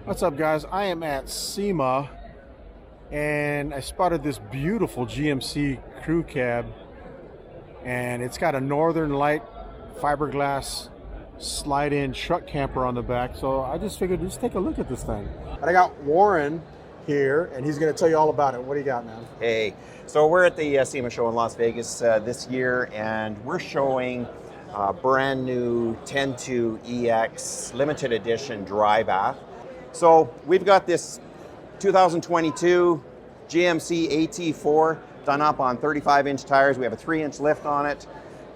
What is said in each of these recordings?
What's up, guys? I am at SEMA and I spotted this beautiful GMC crew cab, and it's got a Northern Lite fiberglass slide-in truck camper on the back. So I just figured just take a look at this thing. And I got Warren here, and he's going to tell you all about it. What do you got, man? Hey, so we're at the SEMA show in Las Vegas this year, and we're showing brand new 10.2 EX limited edition dry bath. So we've got this 2022 GMC AT4 done up on 35-inch tires. We have a 3-inch lift on it.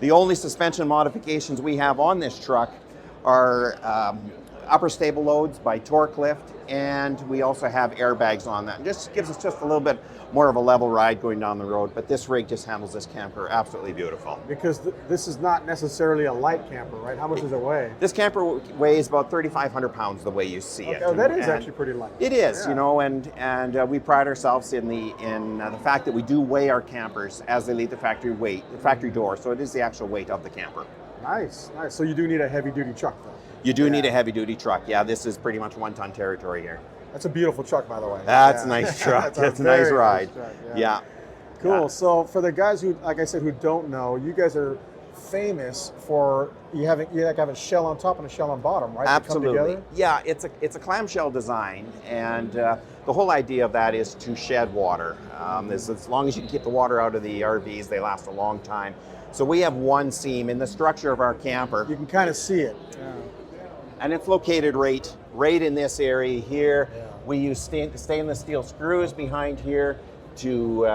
The only suspension modifications we have on this truck are upper stable loads by torque lift, and we also have airbags on that. It just gives us just a little bit more of a level ride going down the road, but this rig just handles this camper absolutely beautiful. Because this is not necessarily a light camper, right? How much does it weigh? This camper weighs about 3,500 pounds the way you see it. Oh, that is actually pretty light. It is, yeah. you know, and we pride ourselves in the fact that we do weigh our campers as they leave the factory door. So it is the actual weight of the camper. Nice, nice. So you do need a heavy-duty truck, though. You do need a heavy-duty truck. Yeah, this is pretty much 1-ton territory here. That's a beautiful truck, by the way. That's a nice truck. That's a nice ride. Nice truck, yeah. Cool. Yeah. So for the guys who, like I said, who don't know, you guys are famous for you have a shell on top and a shell on bottom, right? Absolutely. Yeah, it's a clamshell design, and the whole idea of that is to shed water. As long as you can keep the water out of the RVs, they last a long time. So we have one seam in the structure of our camper. You can kind of see it. Yeah. And it's located right in this area here. Yeah. We use stainless steel screws behind here to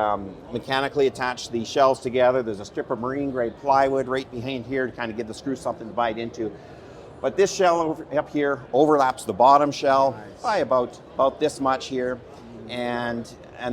mechanically attach the shells together. There's a strip of marine grade plywood right behind here to kind of give the screw something to bite into. But this shell up here overlaps the bottom shell by about this much here. And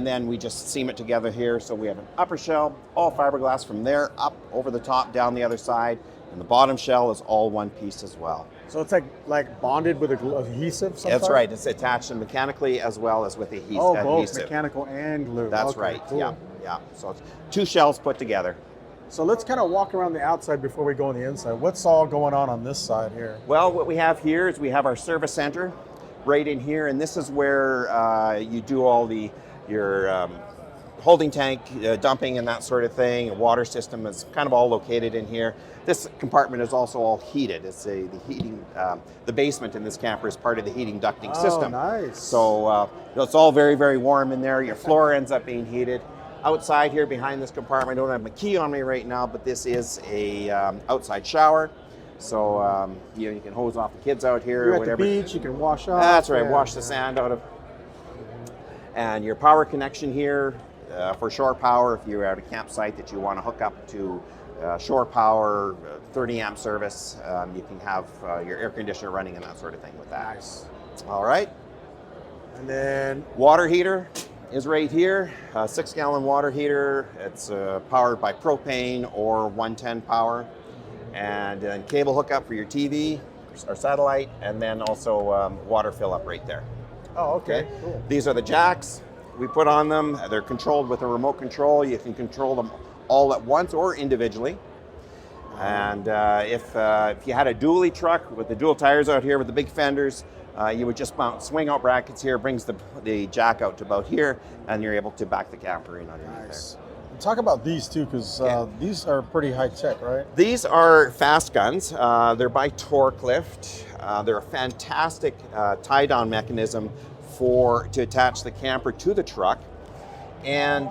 then we just seam it together here. So we have an upper shell, all fiberglass from there up over the top, down the other side. And the bottom shell is all one piece as well. So it's like bonded with adhesive? That's right. It's attached mechanically as well as with adhesive. Oh, both mechanical and glue. That's okay, right. Cool. Yeah. So it's 2 shells put together. So let's kind of walk around the outside before we go on the inside. What's all going on this side here? Well, what we have here is we have our service center right in here, and this is where you do all your holding tank dumping and that sort of thing. A water system is kind of all located in here. This compartment is also all heated. It's the heating. The basement in this camper is part of the heating ducting system. Oh, nice. So it's all very, very warm in there. Your floor ends up being heated. Outside here behind this compartment, I don't have my key on me right now, but this is a outside shower. So you can hose off the kids out here. You're or whatever. At the beach, you can wash off. That's right. Wash the sand out of. And your power connection here for shore power. If you're at a campsite that you want to hook up to shore power, 30 amp service, you can have your air conditioner running and that sort of thing with that. Nice. All right. And then water heater is right here, a 6-gallon water heater. It's powered by propane or 110 power. And then cable hookup for your TV or satellite, and then also water fill up right there. Oh, okay. Cool. These are the jacks we put on them. They're controlled with a remote control. You can control them all at once or individually. And if you had a dually truck with the dual tires out here with the big fenders, you would just mount swing out brackets here, brings the jack out to about here, and you're able to back the camper in underneath there. Talk about these too, because these are pretty high tech, right? These are fast guns. They're by torque lift. They're a fantastic tie down mechanism to attach the camper to the truck. And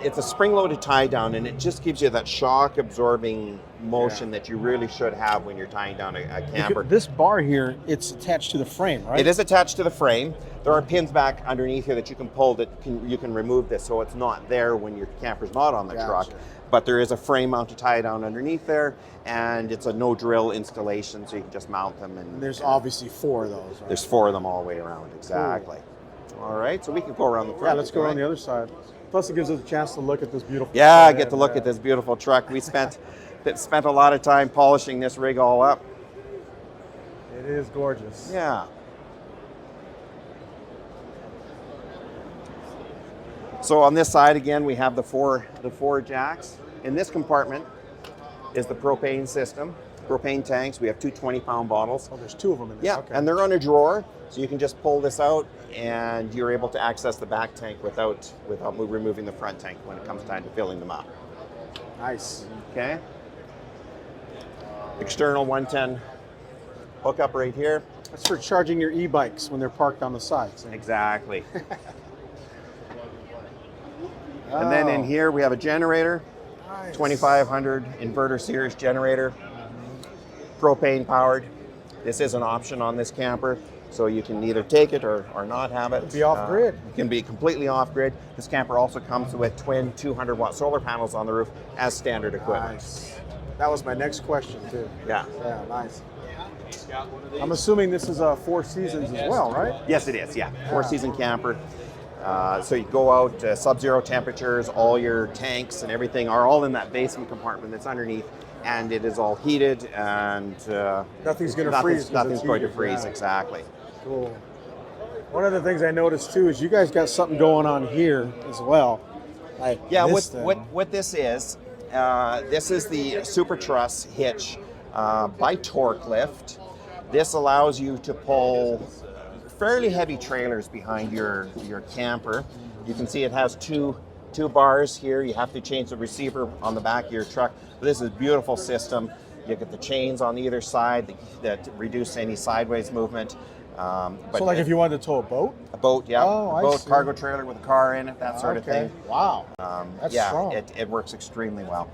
it's a spring-loaded tie down, and it just gives you that shock absorbing motion that you really should have when you're tying down a camper. This bar here, it's attached to the frame, right? It is attached to the frame. There are pins back underneath here that you can pull you can remove this so it's not there when your camper's not on the truck. But there is a frame mount to tie it down underneath there, and it's a no drill installation, so you can just mount them. And there's obviously 4 of those, right? There's 4 of them all the way around, exactly. Cool. All right, so we can go around the front. Yeah, let's go around the other side. Plus it gives us a chance to look at this beautiful truck. I get to look at this beautiful truck. We spent a lot of time polishing this rig all up. It is gorgeous. Yeah. So on this side again, we have the four jacks. In this compartment is the propane system. propane tanks. We have two 20-pound bottles. Oh, there's two of them in there. Yeah, Okay. and they're on a drawer, so you can just pull this out, and you're able to access the back tank without removing the front tank when it comes time to filling them up. Nice. Okay. External 110 hookup right here. That's for charging your e-bikes when they're parked on the sides. Exactly. And then in here we have a generator, Nice. 2500 inverter series generator, propane powered. This is an option on this camper, so you can either take it or not have it. Be off grid. It can be completely off grid. This camper also comes with twin 200-watt solar panels on the roof as standard equipment. Nice. That was my next question too. Yeah. Yeah, nice. I'm assuming this is a Four Seasons as well, right? Yes, it is. Yeah, four-season camper. So you go out, sub-zero temperatures, all your tanks and everything are all in that basement compartment that's underneath, and it is all heated, and Nothing's going to freeze. Nothing's going to heated. freeze, Yeah. exactly. Cool. One of the things I noticed too is you guys got something going on here as well. Like Yeah, this thing. what this is the Super Truss hitch by Torque Lift. This allows you to pull fairly heavy trailers behind your camper. You can see it has two bars here. You have to change the receiver on the back of your truck. But this is a beautiful system. You get the chains on either side that reduce any sideways movement. So like if you wanted to tow a boat? A boat, yeah. Oh, a I boat, see. cargo trailer with a car in it, that sort of thing. Wow. That's yeah, strong. it works extremely well.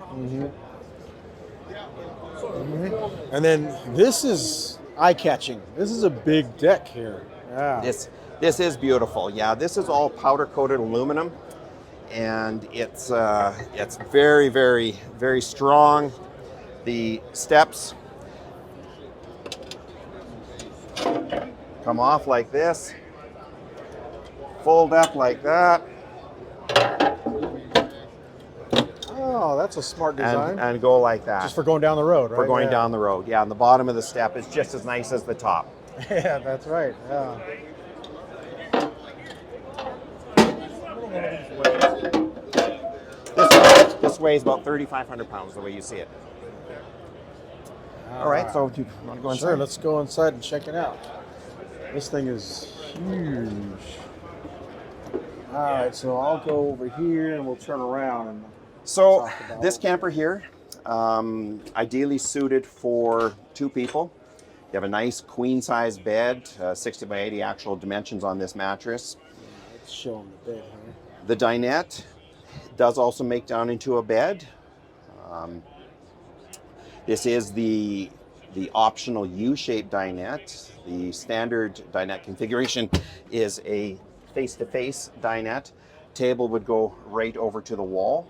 And then this is eye-catching. This is a big deck here. Yeah. This is beautiful. Yeah, this is all powder-coated aluminum, and it's very, very, very strong. The steps come off like this, fold up like that, Oh, that's a smart design. and go like that. Just for going down the road, right? For going Yeah. down the road. Yeah, and the bottom of the step is just as nice as the top. Yeah, that's right. Yeah. This weighs about 3,500 pounds the way you see it. All right, so do you want to go inside? Sure, let's go inside and check it out. This thing is huge. All right, so I'll go over here and we'll turn around. And So talk about this camper here, ideally suited for two people. You have a nice queen size bed, 60 by 80 actual dimensions on this mattress. Let's show them the bed here. The dinette does also make down into a bed. This is the optional U-shaped dinette. The standard dinette configuration is a face-to-face dinette. Table would go right over to the wall.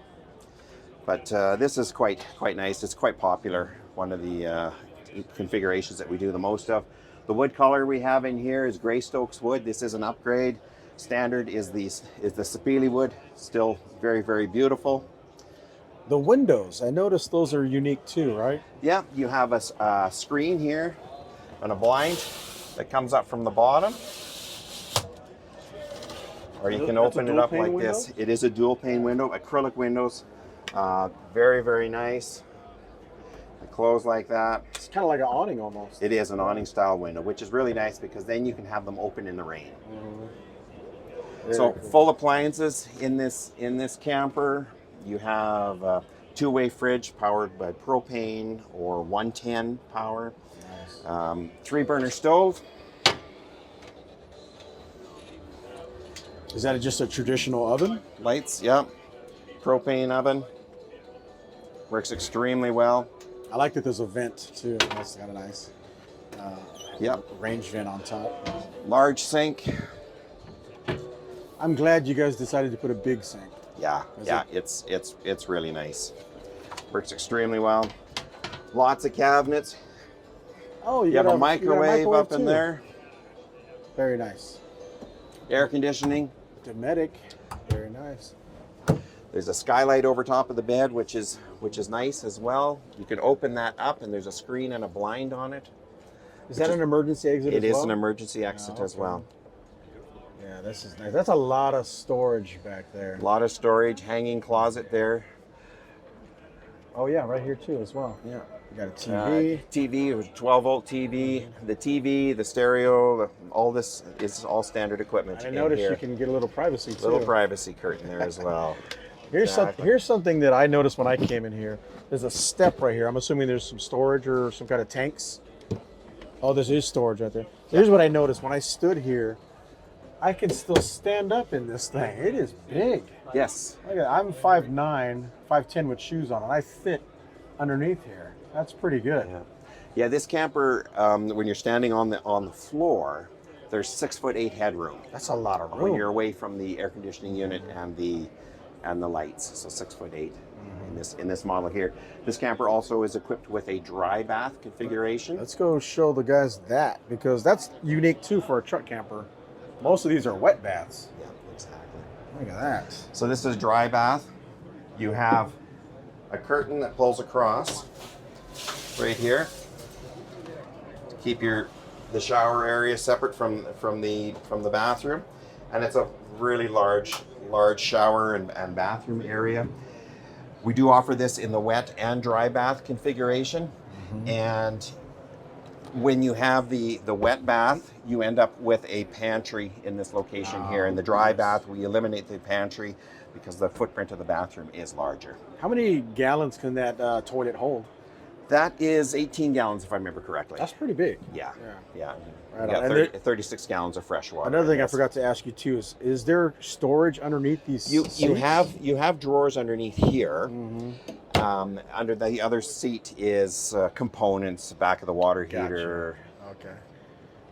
But this is quite nice. It's quite popular. One of the configurations that we do the most of. The wood color we have in here is Greystokes wood. This is an upgrade. Standard is the sapele wood. Still very, very beautiful. The windows, I noticed those are unique too, right? Yeah, you have a screen here and a blind that comes up from the bottom. Or you can That's a open it dual up pane like window? this. It is a dual pane window, acrylic windows. Very, very nice. They close like that. It's kind of like an awning almost. It is an awning style window, which is really nice because then you can have them open in the rain. So Very cool. full appliances in this camper. You have a two-way fridge powered by propane or 110 power. Nice. 3-burner stove. Is that just a traditional oven? Lights, yep. Propane oven. Works extremely well. I like that there's a vent too. That's kind of nice. Yep. Range vent on top. Large sink. I'm glad you guys decided to put a big sink. Yeah, it's really nice. Works extremely well. Lots of cabinets. Oh, You have a microwave up in too. there. Very nice. Air conditioning. Dometic. Very nice. There's a skylight over top of the bed, which is nice as well. You can open that up, and there's a screen and a blind on it. Is that an emergency exit It as is well? an emergency exit as okay. well. Yeah, this is nice. That's a lot of storage back there. A lot of storage, hanging closet there. Oh yeah, right here too as well. Yeah. You got a TV. TV, it was 12-volt TV. The TV, the stereo, all this is all standard equipment. And I in noticed here. you can get a little privacy too. Little privacy curtain there as well. Here's something that I noticed when I came in here. There's a step right here. I'm assuming there's some storage or some kind of tanks. Oh, this is storage right there. Here's what I noticed when I stood here. I can still stand up in this thing. It is big. Yes. Look at that. I'm 5'9", 5'10" with shoes on, and I fit underneath here. That's pretty good. Yeah. This camper, when you're standing on the floor, there's 6'8" headroom. That's a lot of room. When you're away from the air conditioning unit and the lights, so 6'8" in this model here. This camper also is equipped with a dry bath configuration. Let's go show the guys that, because that's unique too for a truck camper. Most of these are wet baths. Yeah, exactly. Look at that. So this is dry bath. You have a curtain that pulls across right here to keep the shower area separate from the bathroom, and it's a really large shower and bathroom area. We do offer this in the wet and dry bath configuration, and when you have the wet bath, you end up with a pantry in this location here. In the dry bath, we eliminate the pantry because the footprint of the bathroom is larger. How many gallons can that toilet hold? That is 18 gallons, if I remember correctly. That's pretty big. Yeah. Right You got on. 36 gallons of fresh water. Another thing I forgot to ask you too is there storage underneath these You seats? have drawers underneath here. Under the other seat is components, back of the water heater. Okay.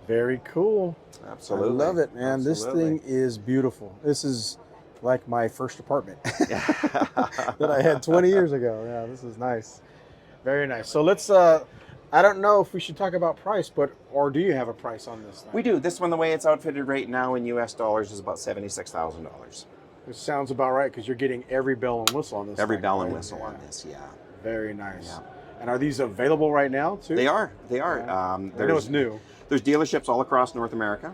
Very cool. Absolutely. I love it, man. Absolutely. This thing is beautiful. This is like my first apartment that I had 20 years ago. Yeah, this is nice. Very nice. So let's, I don't know if we should talk about price, or do you have a price on this thing? We do. This one, the way it's outfitted right now in US dollars, is about $76,000. It sounds about right because you're getting every bell and whistle on this. Every thing, bell and right? whistle on this, yeah. Very nice. Yeah. And are these available right now too? They are. Yeah. I know it's new. There's dealerships all across North America.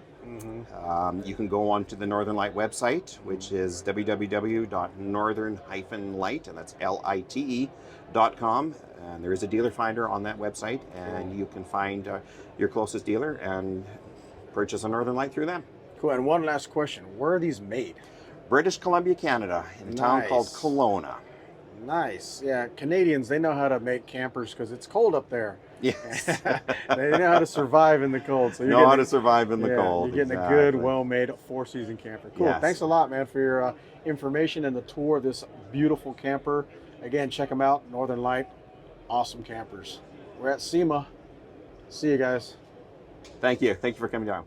You can go onto the Northern Lite website, which is www.northern-lite, and that's LITE.com. And there is a dealer finder on that website, and you can find your closest dealer and purchase a Northern Lite through them. Cool. And one last question: where are these made? British Columbia, Canada, in a town called Kelowna. Nice. Yeah, Canadians, they know how to make campers because it's cold up there. Yes. They know how to survive in the cold. So know how to survive in the cold. You're getting a good, well-made four-season camper. Cool. Yes. Thanks a lot, man, for your information and the tour of this beautiful camper. Again, check them out, Northern Lite. Awesome campers. We're at SEMA. See you guys. Thank you. Thank you for coming down.